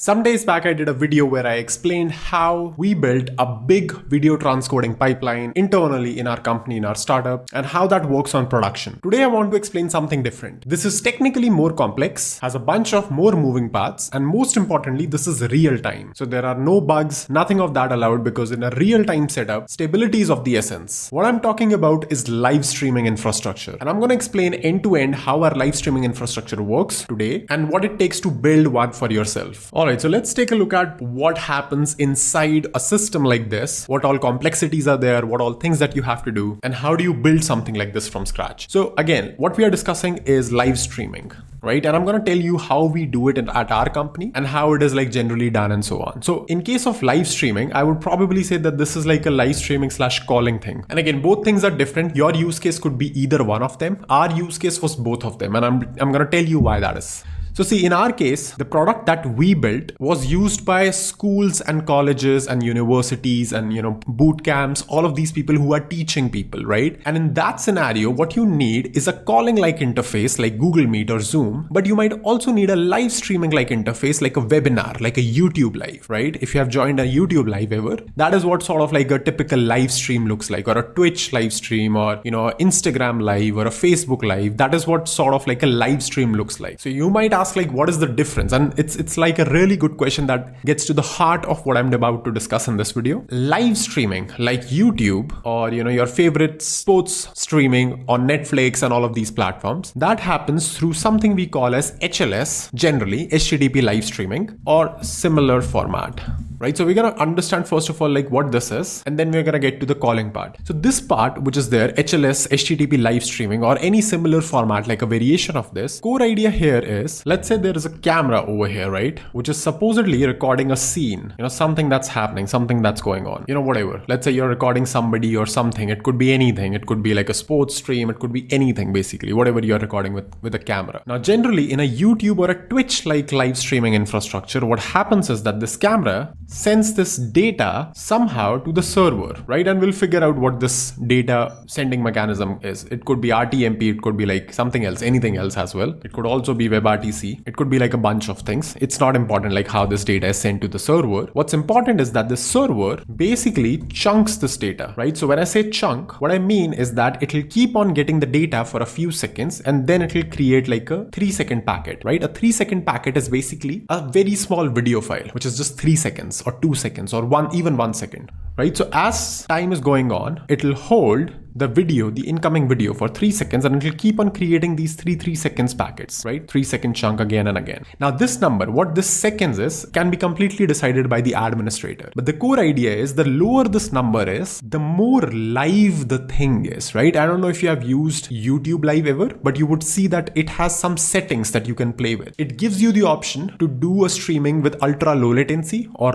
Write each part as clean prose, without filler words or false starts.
Some days back, I did a video where I explained how we built a big video transcoding pipeline internally in our company, in our startup, and how that works on production. Today, I want to explain something different. This is technically more complex, has a bunch of more moving parts, and most importantly, this is real time. So there are no bugs, nothing of that allowed, because in a real time setup, stability is of the essence. What I'm talking about is live streaming infrastructure. And I'm going to explain end to end how our live streaming infrastructure works today and what it takes to build one for yourself. Alright, so let's take a look at what happens inside a system like this, what all complexities are there, what all things that you have to do, and how do you build something like this from scratch. So again, what we are discussing is live streaming, right? And I'm going to tell you how we do it at our company and how it is like generally done and so on. So in case of live streaming, I would probably say that this is like a live streaming / calling thing. And again, both things are different. Your use case could be either one of them. Our use case was both of them. And I'm going to tell you why that is. So see, in our case, the product that we built was used by schools and colleges and universities and, boot camps, all of these people who are teaching people, right? And in that scenario, what you need is a calling-like interface like Google Meet or Zoom, but you might also need a live streaming-like interface like a webinar, like a YouTube live, right? If you have joined a YouTube live ever, that is what sort of like a typical live stream looks like, or a Twitch live stream, or, Instagram live or a Facebook live. That is what sort of like a live stream looks like. So you might ask, like, what is the difference? And it's like a really good question that gets to the heart of what I'm about to discuss in this video. Live streaming like YouTube or your favorite sports streaming on Netflix and all of these platforms, that happens through something we call as HLS, generally HTTP live streaming or similar format. Right, so we're gonna understand first of all like what this is, and then we're gonna get to the calling part. So this part which is there, HLS, HTTP live streaming, or any similar format like a variation of this, core idea here is, let's say there is a camera over here, right, which is supposedly recording a scene, something that's happening, something that's going on, whatever. Let's say you're recording somebody or something. It could be anything. It could be like a sports stream. It could be anything, basically, whatever you're recording with a camera. Now, generally in a YouTube or a Twitch like live streaming infrastructure, what happens is that this camera sends this data somehow to the server, right? And we'll figure out what this data sending mechanism is. It could be RTMP, it could be like something else, anything else as well. It could also be WebRTC. It could be like a bunch of things. It's not important like how this data is sent to the server. What's important is that the server basically chunks this data, right? So when I say chunk, what I mean is that it will keep on getting the data for a few seconds and then it will create like a 3-second packet, right? A 3-second packet is basically a very small video file, which is just 3 seconds or 2 seconds or even 1 second, right? So as time is going on, it will hold the video, the incoming video, for 3 seconds, and it will keep on creating these 3 seconds packets, right? 3-second chunk again and again. Now this number, what this seconds is, can be completely decided by the administrator. But the core idea is the lower this number is, the more live the thing is, right? I don't know if you have used YouTube Live ever, but you would see that it has some settings that you can play with. It gives you the option to do a streaming with ultra low latency or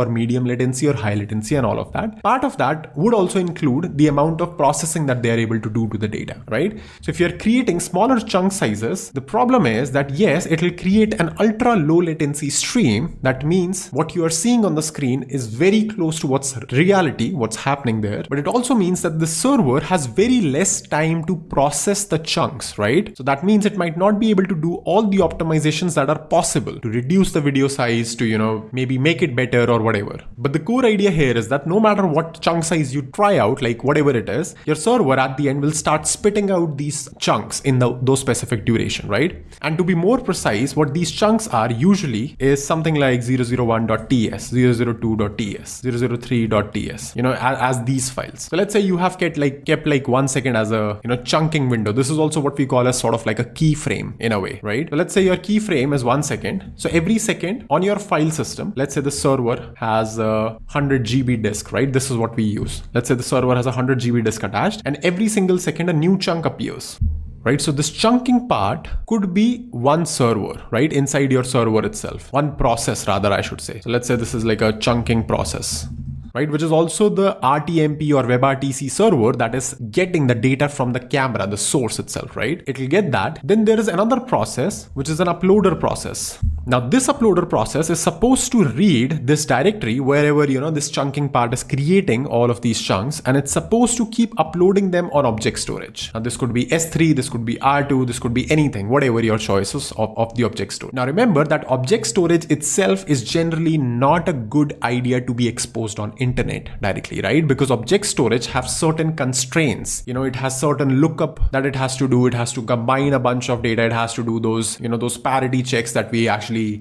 medium latency or high latency and all of that. Part of that would also include the amount of processing that they are able to do to the data, right? So if you're creating smaller chunk sizes, the problem is that yes, it will create an ultra low latency stream. That means what you are seeing on the screen is very close to what's reality, what's happening there. But it also means that the server has very less time to process the chunks, right? So that means it might not be able to do all the optimizations that are possible to reduce the video size, to, maybe make it better or whatever. But the core idea here is that no matter what chunk size you try out, like whatever it is, your server at the end will start spitting out these chunks in those specific duration, right? And to be more precise, what these chunks are usually is something like 001.ts, 002.ts, 003.ts, as these files. So let's say you have kept like 1 second as a, chunking window. This is also what we call as sort of like a keyframe in a way, right? So let's say your keyframe is 1 second. So every second on your file system, let's say the server has a 100 GB disk, right? This is what we use. Let's say the server has a 100 GB disk attached, and every single second a new chunk appears, right? So this chunking part could be one server, right? Inside your server itself, one process rather, I should say. So let's say this is like a chunking process, right? Which is also the RTMP or WebRTC server that is getting the data from the camera, the source itself, right? It'll get that. Then there is another process, which is an uploader process. Now this uploader process is supposed to read this directory wherever, this chunking part is creating all of these chunks, and it's supposed to keep uploading them on object storage. Now this could be S3, this could be R2, this could be anything, whatever your choices of the object storage. Now remember that object storage itself is generally not a good idea to be exposed on internet directly, right? Because object storage have certain constraints. It has certain lookup that it has to do. It has to combine a bunch of data. It has to do those, those parity checks that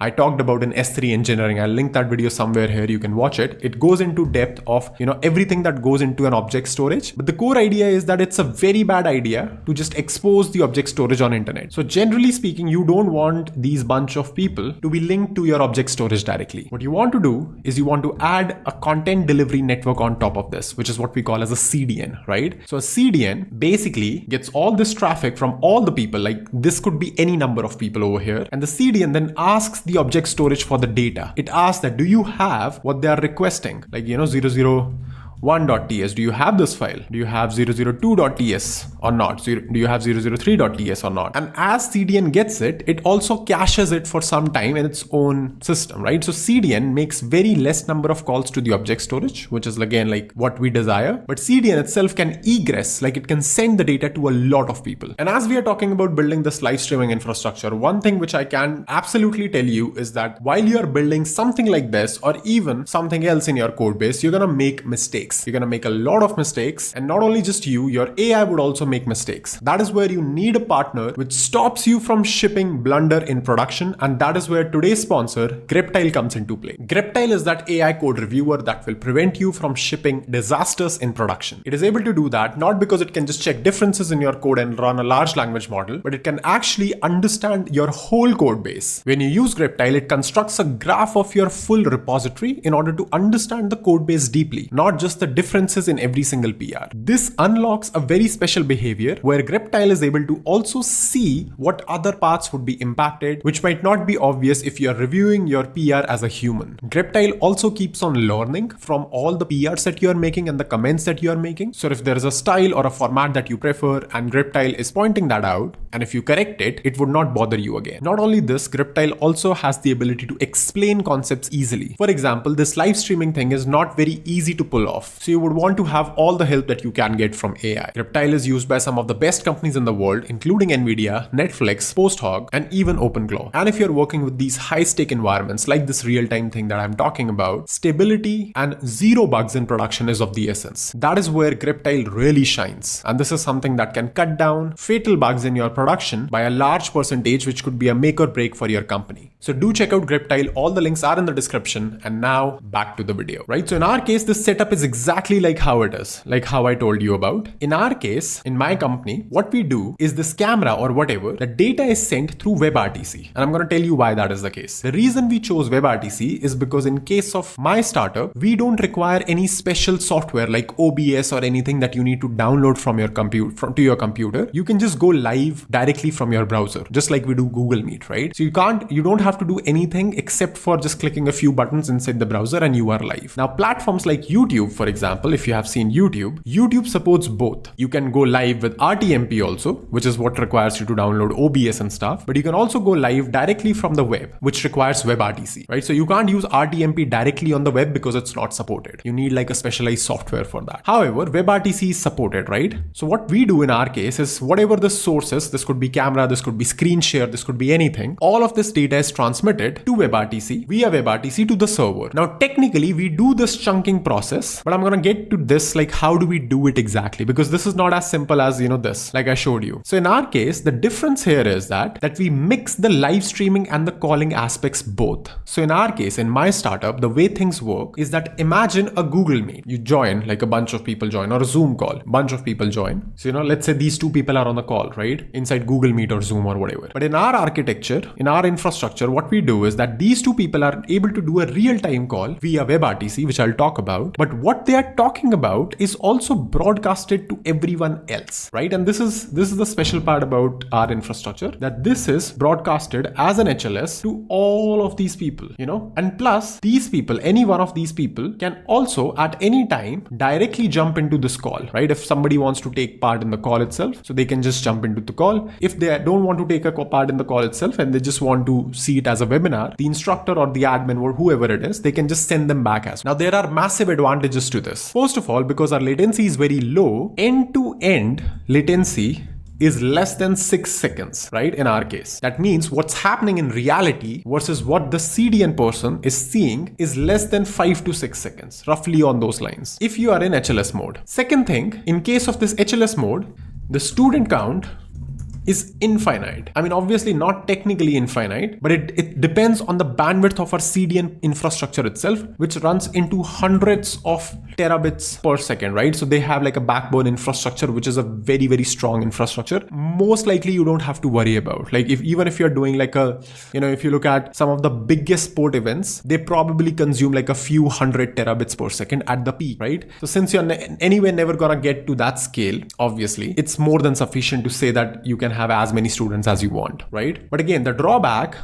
I talked about in S3 engineering. I'll link that video somewhere here. You can watch it. It goes into depth of, everything that goes into an object storage. But the core idea is that it's a very bad idea to just expose the object storage on internet. So generally speaking, you don't want these bunch of people to be linked to your object storage directly. What you want to do is you want to add a content delivery network on top of this, which is what we call as a CDN, right? So a CDN basically gets all this traffic from all the people, like this could be any number of people over here. And the CDN then asks the object storage for the data. It asks that, do you have what they are requesting? Like, 001.ts. Do you have this file? Do you have 002.ts or not? Do you have 003.ts or not? And as CDN gets it, it also caches it for some time in its own system, right? So CDN makes very less number of calls to the object storage, which is again like what we desire. But CDN itself can egress, like it can send the data to a lot of people. And as we are talking about building this live streaming infrastructure, one thing which I can absolutely tell you is that while you are building something like this or even something else in your code base, you're going to make mistakes. You're going to make a lot of mistakes, and not only just you, your AI would also make mistakes. That is where you need a partner which stops you from shipping blunder in production, and that is where today's sponsor Greptile comes into play. Greptile is that AI code reviewer that will prevent you from shipping disasters in production. It is able to do that not because it can just check differences in your code and run a large language model, but it can actually understand your whole code base. When you use Greptile, it constructs a graph of your full repository in order to understand the code base deeply, not just the differences in every single PR. This unlocks a very special behavior where Greptile is able to also see what other parts would be impacted, which might not be obvious if you are reviewing your PR as a human. Greptile also keeps on learning from all the PRs that you are making and the comments that you are making. So if there is a style or a format that you prefer and Greptile is pointing that out, and if you correct it, it would not bother you again. Not only this, Greptile also has the ability to explain concepts easily. For example, this live streaming thing is not very easy to pull off. So you would want to have all the help that you can get from AI. Greptile is used by some of the best companies in the world, including Nvidia, Netflix, PostHog, and even OpenClaw. And if you're working with these high-stake environments like this real-time thing that I'm talking about, stability and zero bugs in production is of the essence. That is where Greptile really shines. And this is something that can cut down fatal bugs in your production by a large percentage, which could be a make or break for your company. So do check out Greptile. All the links are in the description. And now back to the video, right? So in our case, this setup is exactly like how it is, like how I told you about. In our case, in my company, what we do is this camera or whatever, the data is sent through WebRTC. And I'm going to tell you why that is the case. The reason we chose WebRTC is because in case of my startup, we don't require any special software like OBS or anything that you need to download from your to your computer. You can just go live directly from your browser, just like we do Google Meet, right? So you don't have to do anything except for just clicking a few buttons inside the browser and you are live. Now, platforms like YouTube, for example, if you have seen YouTube supports both. You can go live with RTMP also, which is what requires you to download OBS and stuff, but you can also go live directly from the web, which requires WebRTC, right? So you can't use RTMP directly on the web because it's not supported. You need like a specialized software for that. However, WebRTC is supported, right? So what we do in our case is whatever the source is, this could be camera, this could be screen share, this could be anything. All of this data is transmitted to WebRTC via WebRTC to the server. Now, technically, we do this chunking process, but I'm going to get to this, like how do we do it exactly? Because this is not as simple as, this, like I showed you. So in our case, the difference here is that we mix the live streaming and the calling aspects both. So in our case, in my startup, the way things work is that imagine a Google Meet. You join, like a bunch of people join, or a Zoom call, bunch of people join. So, let's say these two people are on the call, right? Inside Google Meet or Zoom or whatever. But in our architecture, in our infrastructure, what we do is that these two people are able to do a real-time call via WebRTC, which I'll talk about. But what what they are talking about is also broadcasted to everyone else, right? And this is the special part about our infrastructure, that this is broadcasted as an HLS to all of these people, and plus these people, any one of these people can also at any time directly jump into this call, right? If somebody wants to take part in the call itself, so they can just jump into the call. If they don't want to take a part in the call itself and they just want to see it as a webinar, the instructor or the admin or whoever it is, they can just send them back as well. Now there are massive advantages to this. First of all, because our latency is very low, end-to-end latency is less than 6 seconds, right? In our case, that means what's happening in reality versus what the CDN person is seeing is less than 5 to 6 seconds, roughly on those lines, if you are in HLS mode. Second thing, in case of this HLS mode, the student count is infinite. I mean, obviously not technically infinite, but it depends on the bandwidth of our CDN infrastructure itself, which runs into hundreds of terabits per second, right? So they have like a backbone infrastructure, which is a very, very strong infrastructure. Most likely you don't have to worry about, like even if you're doing like if you look at some of the biggest sport events, they probably consume like a few hundred terabits per second at the peak, right? So since you're anyway never gonna get to that scale, obviously it's more than sufficient to say that you can have as many students as you want, right? But again, the drawback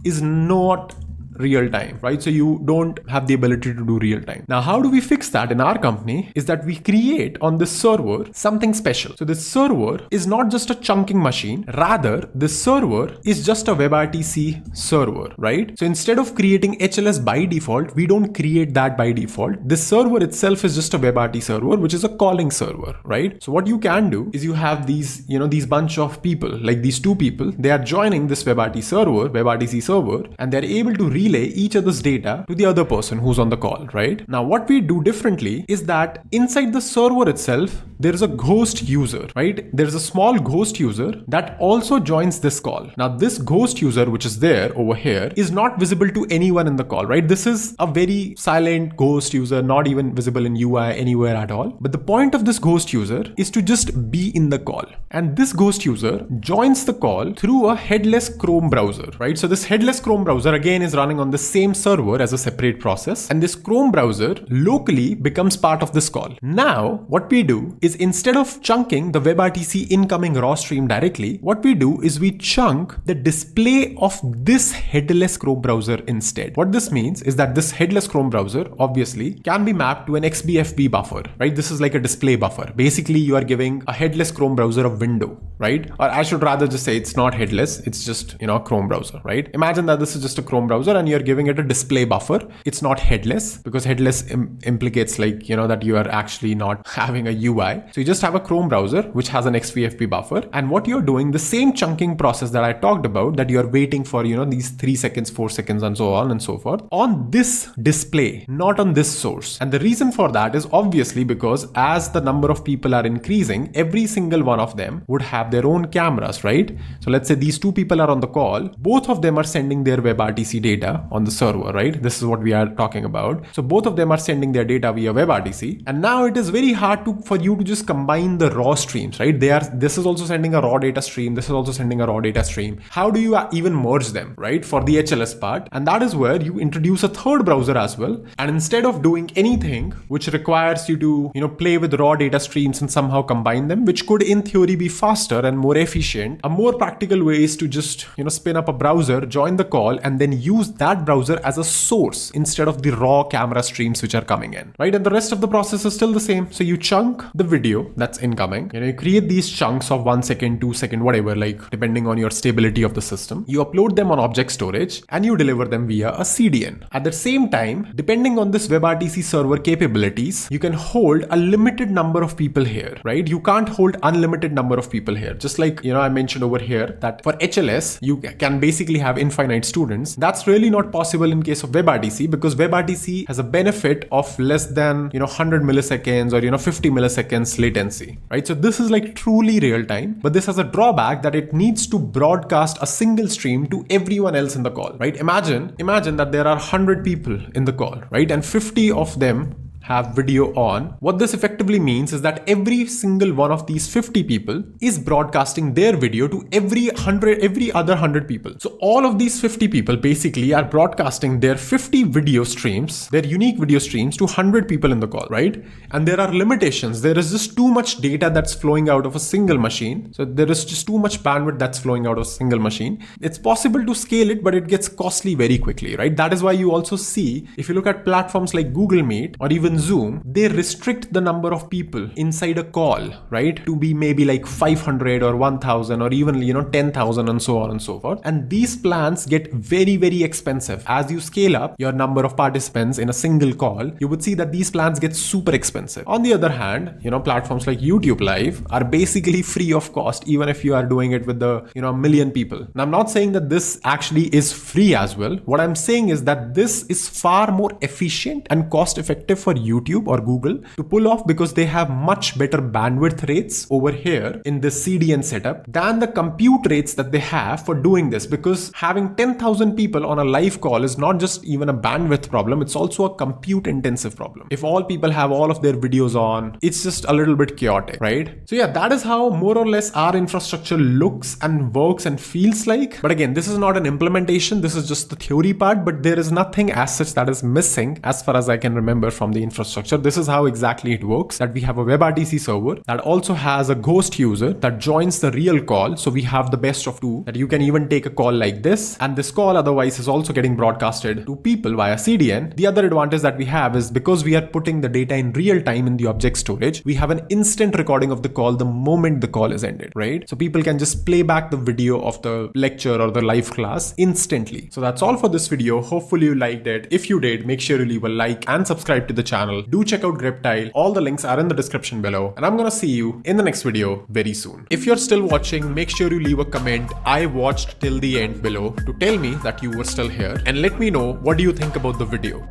is not real time, right? So you don't have the ability to do real time. Now, how do we fix that in our company is that we create on this server something special. So this server is not just a chunking machine. Rather, this server is just a WebRTC server, right? So instead of creating HLS by default, we don't create that by default. This server itself is just a WebRT server, which is a calling server, right? So what you can do is you have these bunch of people, like these two people, they are joining this WebRTC server, and they're able to relay each other's data to the other person who's on the call, right? Now, what we do differently is that inside the server itself, there is a ghost user, right? There's a small ghost user that also joins this call. Now, this ghost user, which is there over here, is not visible to anyone in the call, right? This is a very silent ghost user, not even visible in UI anywhere at all. But the point of this ghost user is to just be in the call. And this ghost user joins the call through a headless Chrome browser, right? So this headless Chrome browser again is running on the same server as a separate process, and this Chrome browser locally becomes part of this call. Now, what we do is instead of chunking the WebRTC incoming raw stream directly, what we do is we chunk the display of this headless Chrome browser instead. What this means is that this headless Chrome browser obviously can be mapped to an XBFB buffer, right? This is like a display buffer. Basically, you are giving a headless Chrome browser a window, right? Or I should rather just say it's not headless, it's just, a Chrome browser, right? Imagine that this is just a Chrome browser and you're giving it a display buffer. It's not headless because headless implicates like, that you are actually not having a UI. So you just have a Chrome browser, which has an XBFB buffer. And what you're doing, the same chunking process that I talked about, that you're waiting for, these 3 seconds, 4 seconds, and so on and so forth on this display, not on this source. And the reason for that is obviously because as the number of people are increasing, every single one of them would have their own cameras, right? So let's say these two people are on the call. Both of them are sending their WebRTC data on the server, right? This is what we are talking about. So both of them are sending their data via WebRTC. And now it is very hard for you to just combine the raw streams, right? This is also sending a raw data stream. This is also sending a raw data stream. How do you even merge them, right? For the HLS part. And that is where you introduce a third browser as well. And instead of doing anything which requires you to, play with raw data streams and somehow combine them, which could in theory be faster and more efficient, a more practical way is to just, spin up a browser, join the call, and then use that browser as a source instead of the raw camera streams which are coming in, right? And the rest of the process is still the same. So you chunk the video that's incoming, you create these chunks of 1 second, 2 second, whatever, like depending on your stability of the system. You upload them on object storage and you deliver them via a CDN. At the same time, depending on this WebRTC server capabilities, you can hold a limited number of people here, right? You can't hold unlimited number of people here. Just like, I mentioned over here that for HLS, you can basically have infinite students. That's really not possible in case of WebRTC because WebRTC has a benefit of less than, 100 milliseconds or, 50 milliseconds latency, right? So this is like truly real time, but this has a drawback that it needs to broadcast a single stream to everyone else in the call, right? Imagine that there are 100 people in the call, right? And 50 of them have video on, what this effectively means is that every single one of these 50 people is broadcasting their video to every other 100 people. So all of these 50 people basically are broadcasting their 50 video streams, their unique video streams to 100 people in the call, right? And there are limitations. There is just too much data that's flowing out of a single machine. So there is just too much bandwidth that's flowing out of a single machine. It's possible to scale it, but it gets costly very quickly, right? That is why you also see, if you look at platforms like Google Meet or even Zoom, they restrict the number of people inside a call, right? To be maybe like 500 or 1000 or even, 10,000 and so on and so forth. And these plans get very, very expensive. As you scale up your number of participants in a single call, you would see that these plans get super expensive. On the other hand, platforms like YouTube Live are basically free of cost, even if you are doing it with the, a million people. Now, I'm not saying that this actually is free as well. What I'm saying is that this is far more efficient and cost effective for YouTube or Google to pull off, because they have much better bandwidth rates over here in this CDN setup than the compute rates that they have for doing this, because having 10,000 people on a live call is not just even a bandwidth problem, it's also a compute intensive problem. If all people have all of their videos on, it's just a little bit chaotic, right? So yeah, that is how more or less our infrastructure looks and works and feels like. But again, this is not an implementation, this is just the theory part, but there is nothing as such that is missing as far as I can remember from the infrastructure. This is how exactly it works, that we have a WebRTC server that also has a ghost user that joins the real call. So we have the best of two, that you can even take a call like this, and this call otherwise is also getting broadcasted to people via CDN. The other advantage that we have is, because we are putting the data in real time in the object storage, we have an instant recording of the call the moment the call is ended, right? So people can just play back the video of the lecture or the live class instantly. So that's all for this video. Hopefully you liked it. If you did, make sure you leave a like and subscribe to the channel. Do check out Griptile. All the links are in the description below, and I'm gonna see you in the next video very soon. If you're still watching, make sure you leave a comment, "I watched till the end," below to tell me that you were still here, and let me know what do you think about the video.